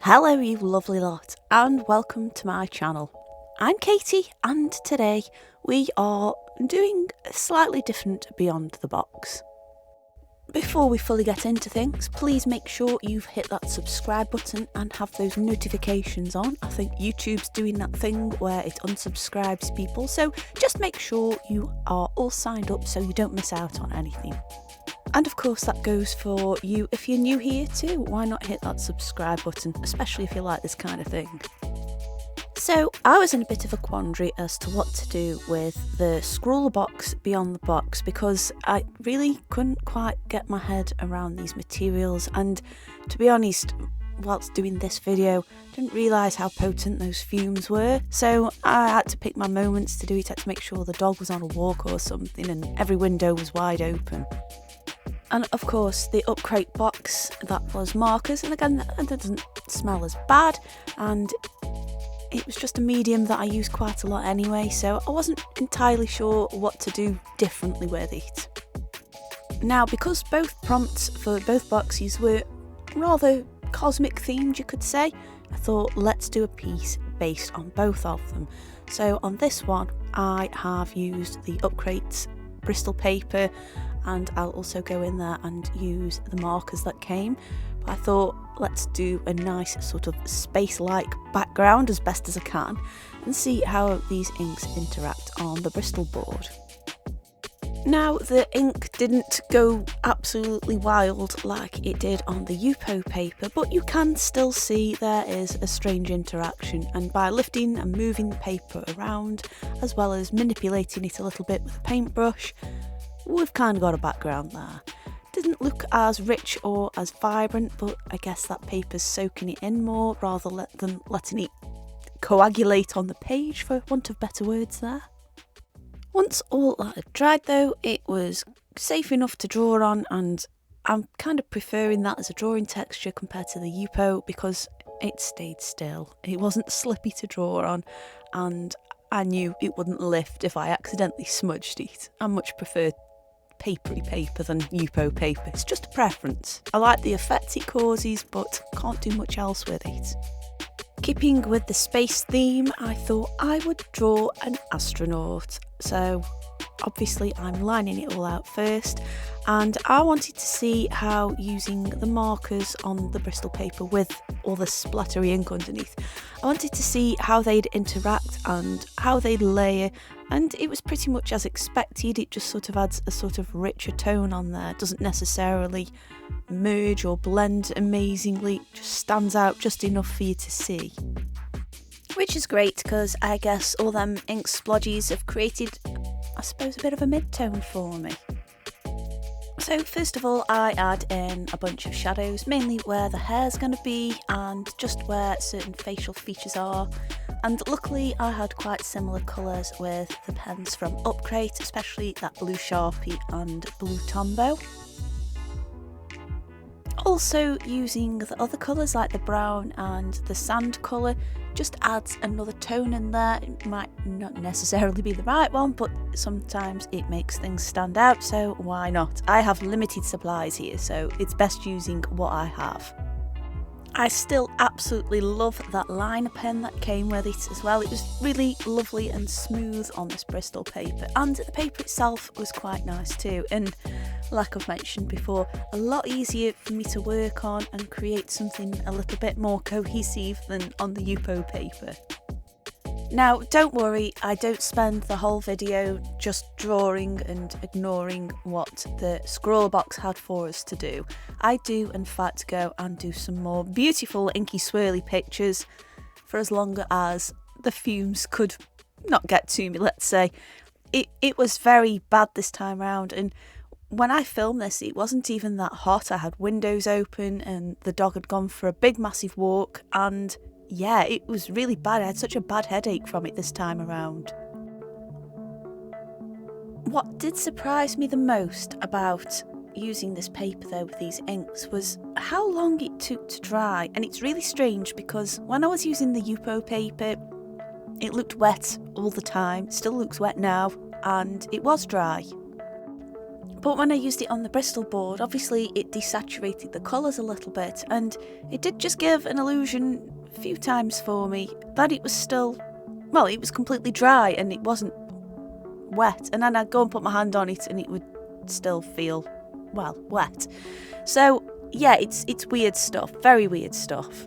Hello you lovely lot and welcome to my channel. I'm Katie and today we are doing a slightly different Beyond the Box. Before we fully get into things, please make sure you've hit that subscribe button and have those notifications on. I think YouTube's doing that thing where it unsubscribes people, so just make sure you are all signed up so you don't miss out on anything. And of course that goes for you if you're new here too. Why not hit that subscribe button, especially if you like this kind of thing. So I was in a bit of a quandary as to what to do with the Scrawlrbox Beyond the Box because I really couldn't quite get my head around these materials, and to be honest, whilst doing this video, I didn't realise how potent those fumes were, so I had to pick my moments to do it. I had to make sure the dog was on a walk or something and every window was wide open. And of course the Upcrate box, that was markers, and again that doesn't smell as bad, and it was just a medium that I use quite a lot anyway, so I wasn't entirely sure what to do differently with it. Now, because both prompts for both boxes were rather cosmic themed, you could say, I thought let's do a piece based on both of them. So on this one I have used the Upcrate's Bristol paper, and I'll also go in there and use the markers that came. But I thought let's do a nice sort of space-like background as best as I can and see how these inks interact on the Bristol board. Now, the ink didn't go absolutely wild like it did on the Yupo paper, but you can still see there is a strange interaction, and by lifting and moving the paper around as well as manipulating it a little bit with a paintbrush, we've kind of got a background there. Didn't look as rich or as vibrant, but I guess that paper's soaking it in more rather than letting it coagulate on the page, for want of better words there. Once all that had dried though, it was safe enough to draw on, and I'm kind of preferring that as a drawing texture compared to the Yupo because it stayed still. It wasn't slippy to draw on, and I knew it wouldn't lift if I accidentally smudged it. I much prefer papery paper than Yupo paper. It's just a preference. I like the effect it causes, but can't do much else with it. Keeping with the space theme, I thought I would draw an astronaut. So obviously I'm lining it all out first, and I wanted to see how using the markers on the Bristol paper with all the splattery ink underneath, I wanted to see how they'd interact and how they'd layer, and it was pretty much as expected. It just sort of adds a sort of richer tone on there. It doesn't necessarily merge or blend amazingly, it just stands out just enough for you to see. Which is great because I guess all them ink splodges have created, I suppose, a bit of a mid-tone for me. So first of all I add in a bunch of shadows, mainly where the hair's going to be and just where certain facial features are, and luckily I had quite similar colours with the pens from Upcrate, especially that blue Sharpie and blue Tombow. Also using the other colours like the brown and the sand colour just adds another tone in there. It might not necessarily be the right one, but sometimes it makes things stand out, so why not? I have limited supplies here, so it's best using what I have. I still absolutely love that liner pen that came with it as well. It was really lovely and smooth on this Bristol paper, and the paper itself was quite nice too, and like I've mentioned before, a lot easier for me to work on and create something a little bit more cohesive than on the Yupo paper. Now don't worry, I don't spend the whole video just drawing and ignoring what the Scrawlrbox had for us to do. I do in fact go and do some more beautiful inky swirly pictures for as long as the fumes could not get to me, let's say. It was very bad this time round, and when I filmed this it wasn't even that hot. I had windows open and the dog had gone for a big massive walk, and yeah, it was really bad. I had such a bad headache from it this time around. What did surprise me the most about using this paper though with these inks was how long it took to dry, and it's really strange because when I was using the Yupo paper it looked wet all the time. It still looks wet now, and it was dry. But when I used it on the Bristol board, obviously it desaturated the colours a little bit, and it did just give an illusion a few times for me that it was still, well, it was completely dry and it wasn't wet, and then I'd go and put my hand on it and it would still feel, well, wet. So yeah, it's weird stuff, very weird stuff.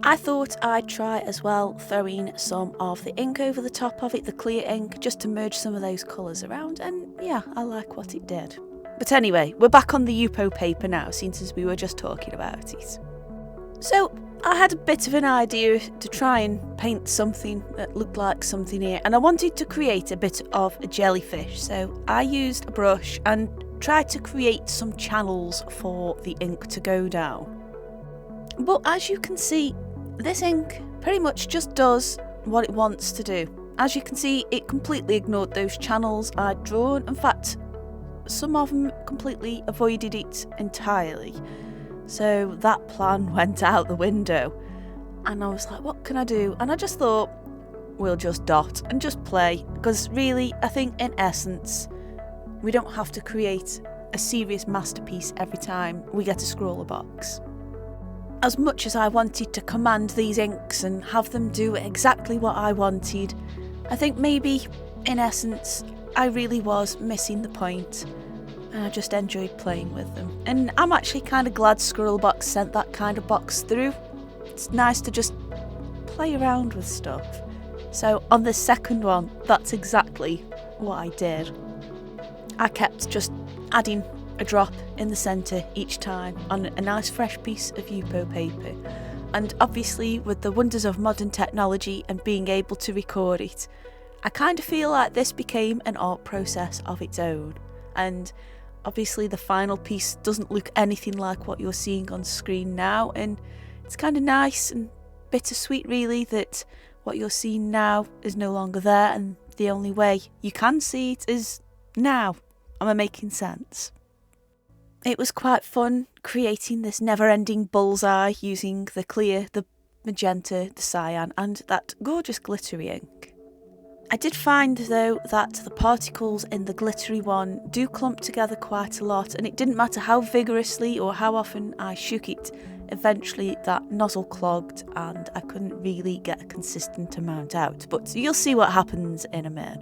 I thought I'd try as well throwing some of the ink over the top of it, the clear ink, just to merge some of those colours around, and yeah, I like what it did. But anyway, we're back on the Yupo paper now, since we were just talking about it. So I had a bit of an idea to try and paint something that looked like something here, and I wanted to create a bit of a jellyfish, so I used a brush and tried to create some channels for the ink to go down. But as you can see, this ink pretty much just does what it wants to do. As you can see, it completely ignored those channels I'd drawn. In fact, some of them completely avoided it entirely. So that plan went out the window. And I was like, what can I do? And I just thought, we'll just dot and just play. Because really, I think in essence, we don't have to create a serious masterpiece every time we get a Scrawlrbox. As much as I wanted to command these inks and have them do exactly what I wanted, I think maybe, in essence, I really was missing the point, and I just enjoyed playing with them. And I'm actually kind of glad Scrawlrbox sent that kind of box through. It's nice to just play around with stuff. So on the second one, that's exactly what I did. I kept just adding a drop in the centre each time on a nice fresh piece of Yupo paper, and obviously with the wonders of modern technology and being able to record it, I kind of feel like this became an art process of its own. And obviously the final piece doesn't look anything like what you're seeing on screen now, and it's kind of nice and bittersweet really that what you're seeing now is no longer there, and the only way you can see it is now. Am I making sense? It was quite fun creating this never-ending bullseye using the clear, the magenta, the cyan, and that gorgeous glittery ink. I did find though that the particles in the glittery one do clump together quite a lot, and it didn't matter how vigorously or how often I shook it, eventually that nozzle clogged and I couldn't really get a consistent amount out, but you'll see what happens in a minute.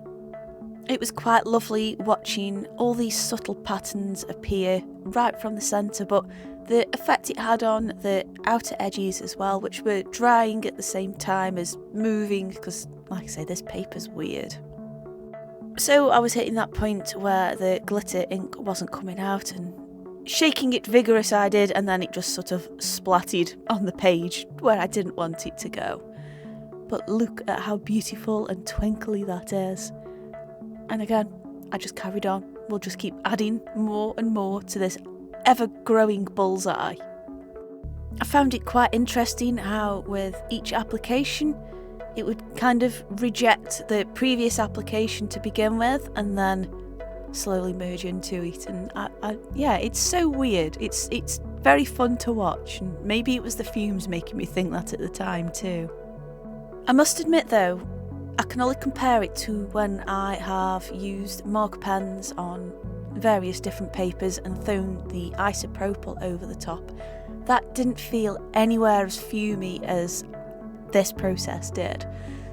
It was quite lovely watching all these subtle patterns appear right from the centre, but the effect it had on the outer edges as well, which were drying at the same time as moving, because like I say, this paper's weird. So I was hitting that point where the glitter ink wasn't coming out, and shaking it vigorous I did, and then it just sort of splattered on the page where I didn't want it to go. But look at how beautiful and twinkly that is. And again, I just carried on. We'll just keep adding more and more to this ever-growing bullseye. I found it quite interesting how with each application, it would kind of reject the previous application to begin with and then slowly merge into it. And yeah, it's so weird. It's very fun to watch, and maybe it was the fumes making me think that at the time too. I must admit though, I can only compare it to when I have used marker pens on various different papers and thrown the isopropyl over the top. That didn't feel anywhere as fumey as this process did.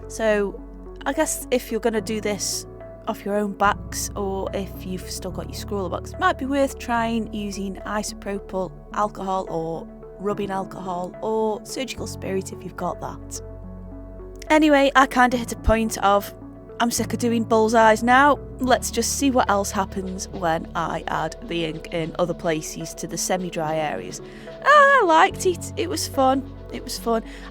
So I guess if you're going to do this off your own backs, or if you've still got your Scrawlrbox, it might be worth trying using isopropyl alcohol or rubbing alcohol or surgical spirit if you've got that. Anyway, I kind of hit a point of, I'm sick of doing bullseyes now, let's just see what else happens when I add the ink in other places to the semi-dry areas. I liked it, it was fun.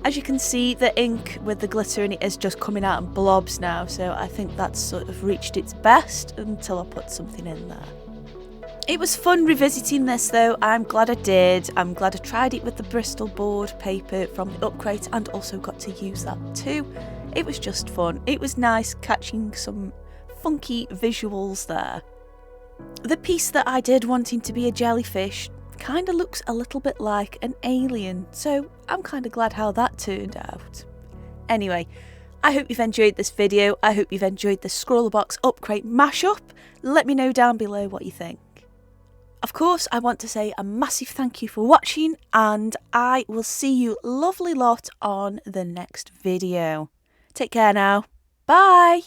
As you can see, the ink with the glitter in it is just coming out in blobs now, so I think that's sort of reached its best until I put something in there. It was fun revisiting this though. I'm glad I did. I'm glad I tried it with the Bristol board paper from the Upcrate and also got to use that too. It was just fun. It was nice catching some funky visuals there. The piece that I did wanting to be a jellyfish kind of looks a little bit like an alien, so I'm kind of glad how that turned out. Anyway, I hope you've enjoyed this video. I hope you've enjoyed the Scrawlrbox Upcrate mashup. Let me know down below what you think. Of course, I want to say a massive thank you for watching, and I will see you lovely lot on the next video. Take care now. Bye!